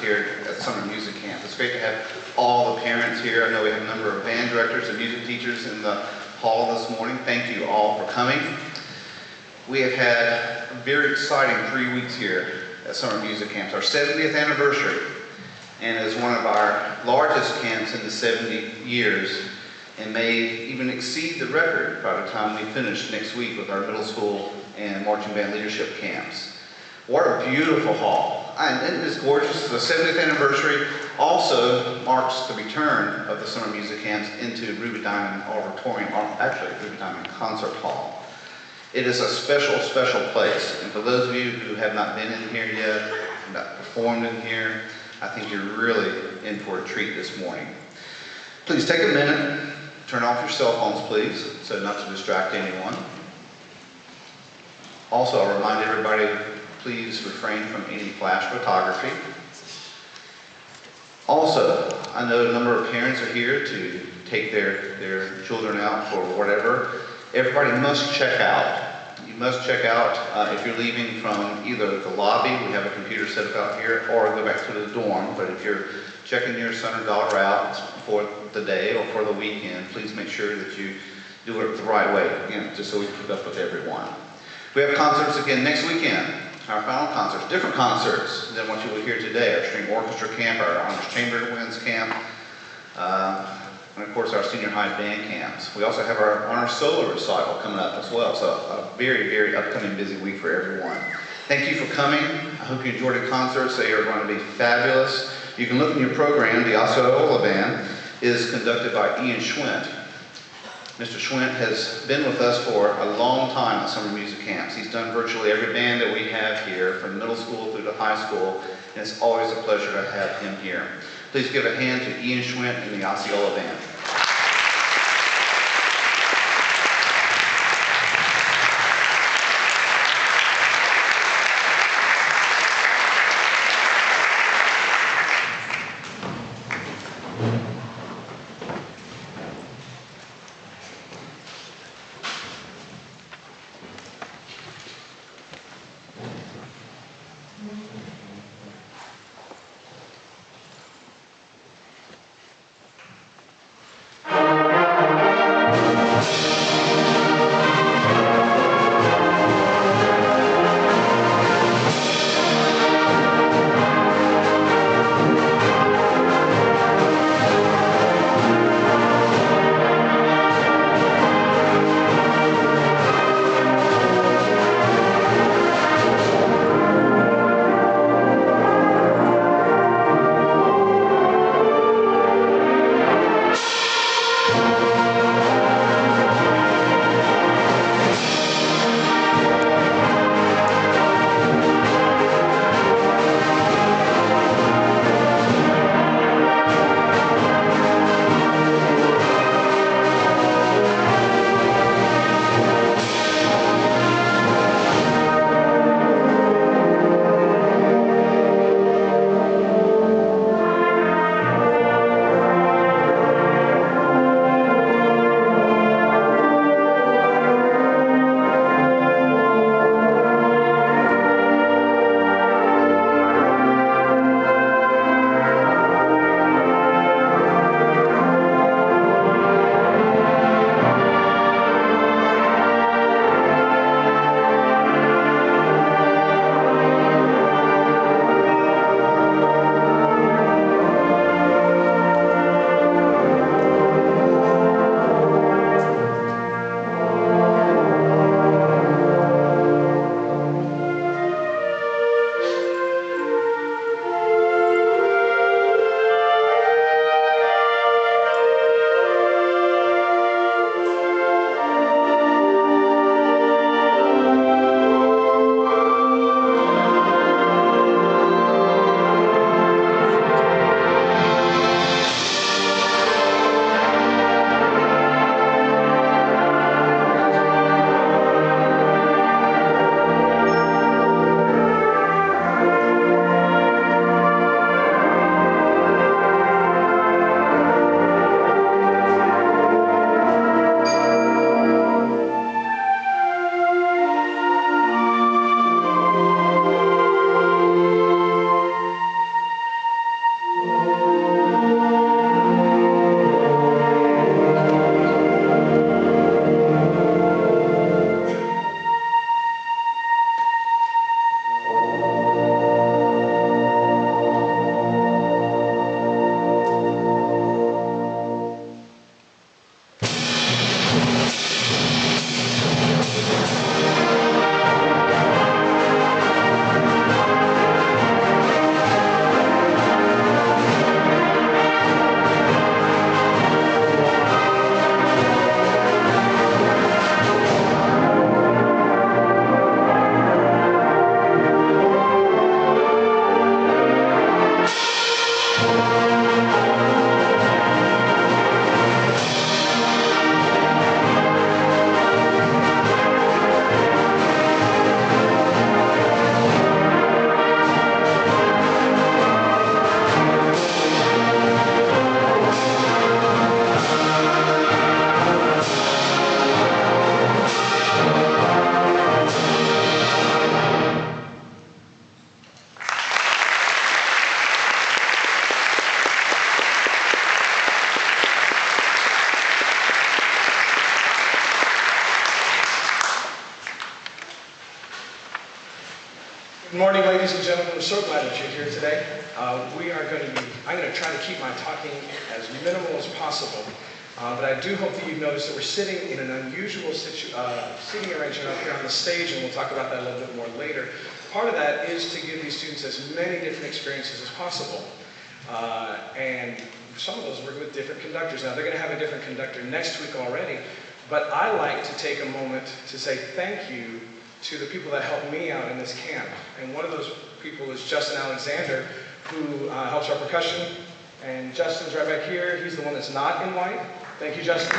here at Summer Music Camp. It's great to have all the parents here. I know we have a number of band directors and music teachers in the hall this morning. Thank you all for coming. We have had a very exciting 3 weeks here at Summer Music Camp. It's our 70th anniversary, and it is one of our largest camps in the 70 years, and may even exceed the record by the time we finish next week with our middle school and marching band leadership camps. What a beautiful hall. And isn't this gorgeous? The 70th anniversary also marks the return of the Summer Music Camps into Ruby Diamond Auditorium, or actually Ruby Diamond Concert Hall. It is a special, special place. And for those of you who have not been in here yet, have not performed in here, I think you're really in for a treat this morning. Please take a minute, turn off your cell phones, please, so not to distract anyone. Also, I'll remind everybody, please refrain from any flash photography. Also, I know a number of parents are here to take their children out for whatever. Everybody must check out. You must check out if you're leaving from either the lobby, we have a computer set up out here, or go back to the dorm. But if you're checking your son or daughter out for the day or for the weekend, please make sure that you do it the right way, again, just so we can keep up with everyone. We have concerts again next weekend. Our final concerts, different concerts than what you will hear today. Our string orchestra camp, our honors chamberlains camp, and of course our senior high band camps. We also have our honor solo recital coming up as well. So a very, very upcoming busy week for everyone. Thank you for coming. I hope you enjoyed the concerts. They are going to be fabulous. You can look in your program. The Osceola Band is conducted by Ian Schwint. Mr. Schwint has been with us for a long time at Summer Music Camps. He's done virtually every band that we have here, from middle school through to high school, and it's always a pleasure to have him here. Please give a hand to Ian Schwint and the Osceola Band. morning, ladies and gentlemen. We're so glad that you're here today. I'm going to try to keep my talking as minimal as possible. But I do hope that you've noticed that we're sitting in an unusual seating arrangement up here on the stage, and we'll talk about that a little bit more later. Part of that is to give these students as many different experiences as possible. And some of those work with different conductors. Now, they're going to have a different conductor next week already, but I like to take a moment to say thank you to the people that helped me out in this camp. And one of those people is Justin Alexander, who helps our percussion. And Justin's right back here. He's the one that's not in white. Thank you, Justin.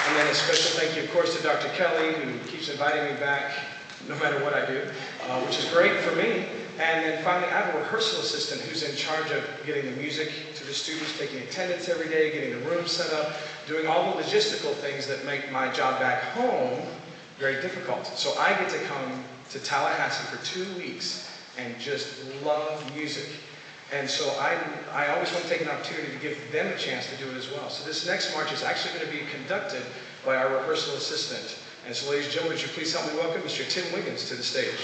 And then a special thank you, of course, to Dr. Kelly, who keeps inviting me back no matter what I do, which is great for me. And then finally, I have a rehearsal assistant who's in charge of getting the music to the students, taking attendance every day, getting the room set up, doing all the logistical things that make my job back home very difficult. So I get to come to Tallahassee for 2 weeks and just love music. And so I always want to take an opportunity to give them a chance to do it as well. So this next march is actually going to be conducted by our rehearsal assistant. And so, ladies and gentlemen, would you please help me welcome Mr. Tim Wiggins to the stage.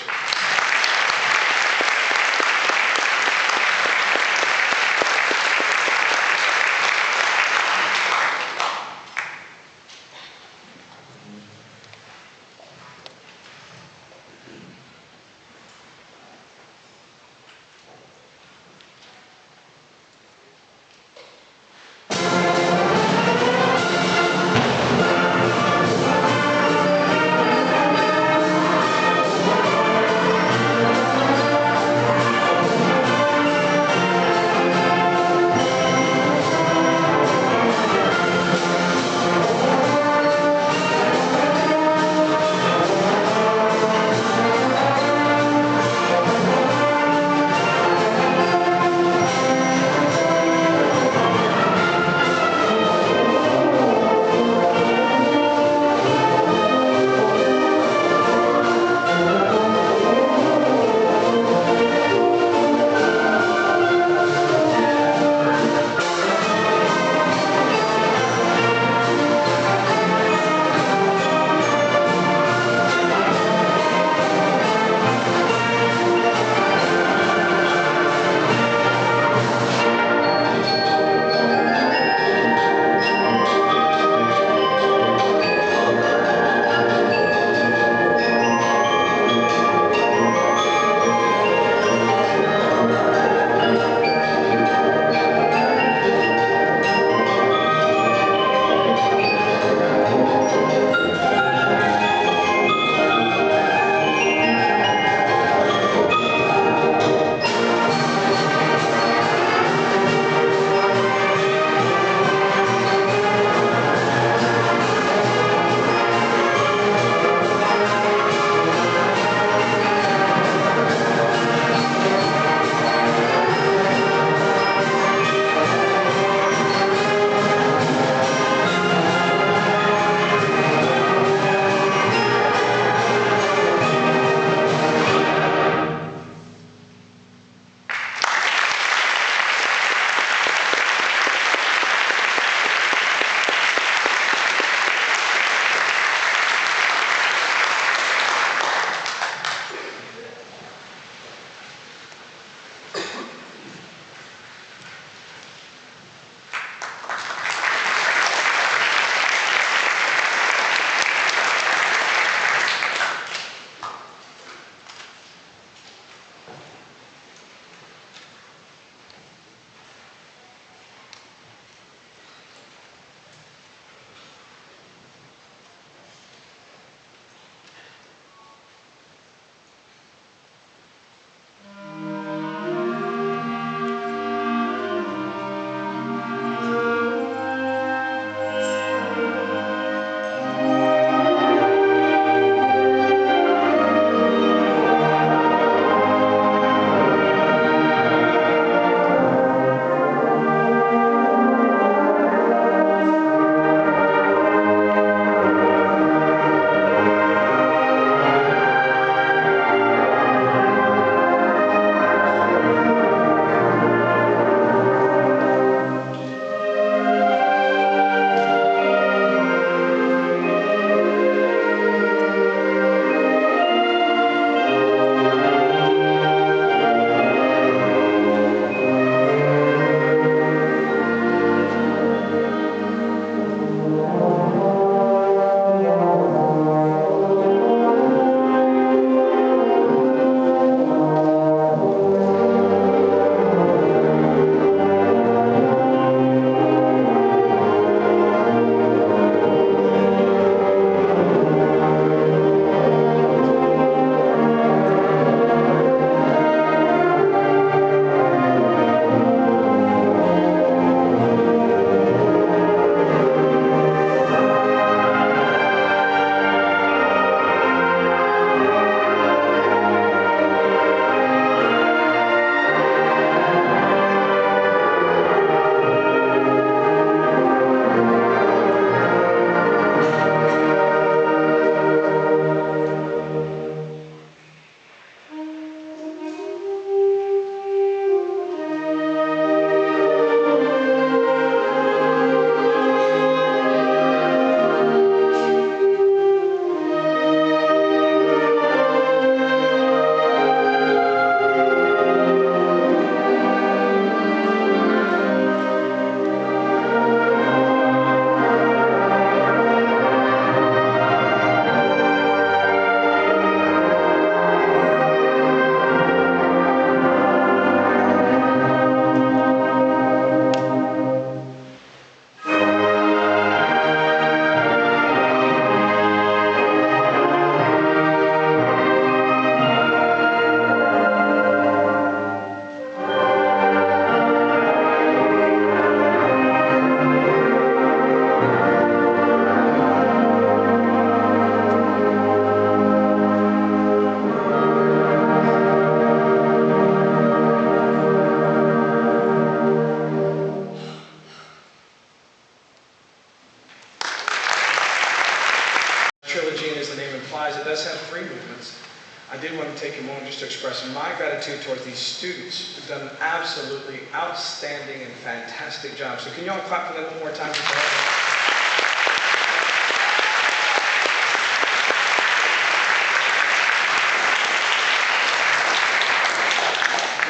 towards these students who've done an absolutely outstanding and fantastic job. So can you all clap for them one more time?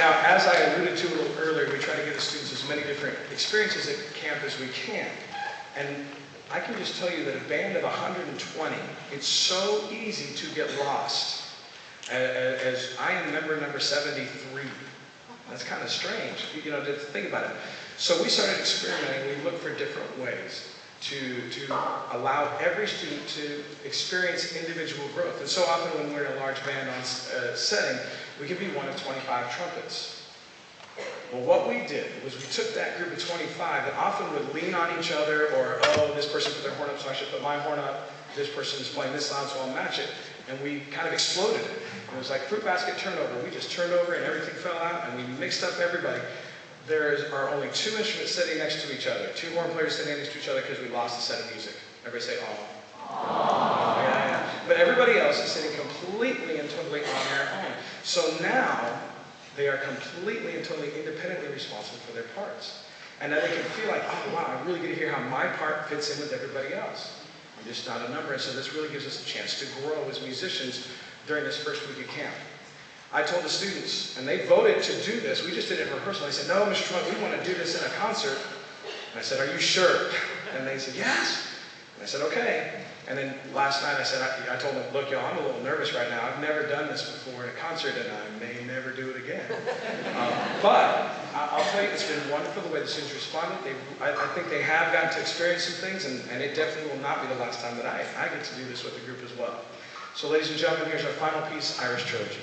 Now, as I alluded to a little earlier, we try to give the students as many different experiences at camp as we can. And I can just tell you that a band of 120, it's so easy to get lost. As I am member number 73. That's kind of strange, you know, to think about it. So we started experimenting. We looked for different ways to allow every student to experience individual growth. And so often when we're in a large band on setting, we can be one of 25 trumpets. Well, what we did was we took that group of 25 that often would lean on each other, or, oh, this person put their horn up, so I should put my horn up. This person is playing this line, so I'll match it. And we kind of exploded it. It was like fruit basket turnover. We just turned over and everything fell out, and we mixed up everybody. There are only 2 instruments sitting next to each other, 2 horn players sitting next to each other because we lost a set of music. Everybody say, "Aw." Aww. Yeah. But everybody else is sitting completely and totally on their own. So now they are completely and totally independently responsible for their parts. And now they can feel like, oh wow, I really get to hear how my part fits in with everybody else. I'm just not a number. And so this really gives us a chance to grow as musicians during this first week of camp. I told the students, and they voted to do this. We just did it in rehearsal. They said, no, Mr. Trump, we want to do this in a concert. And I said, are you sure? And they said, yes. And I said, okay. And then last night I told them, look, y'all, I'm a little nervous right now. I've never done this before in a concert, and I may never do it again. But I'll tell you, it's been wonderful the way the students responded. I think they have gotten to experience some things, and it definitely will not be the last time that I get to do this with the group as well. So ladies and gentlemen, here's our final piece, Irish Trilogy.